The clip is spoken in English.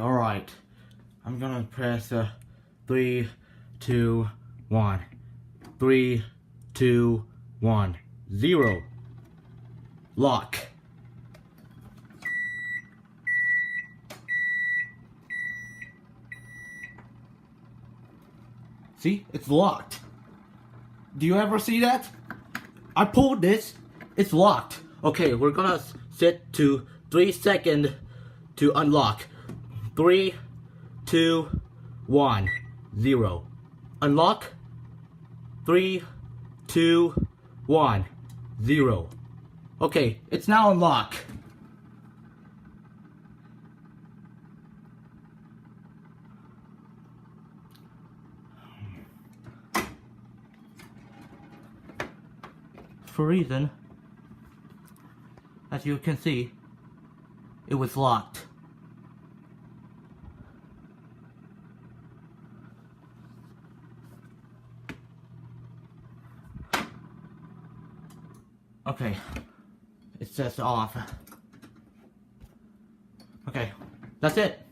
alright. I'm gonna press 3, 2, 1. 3, 2, 1. 0. Lock. See? It's locked. Do you ever see that? I pulled this. It's locked. Okay, we're gonna set to 3 seconds to unlock. 3, 2, 1, 0. Unlock. 3, 2, 1, 0. Okay, it's now unlocked. For a reason, as you can see, it was locked. Okay, it says off. Okay, that's it.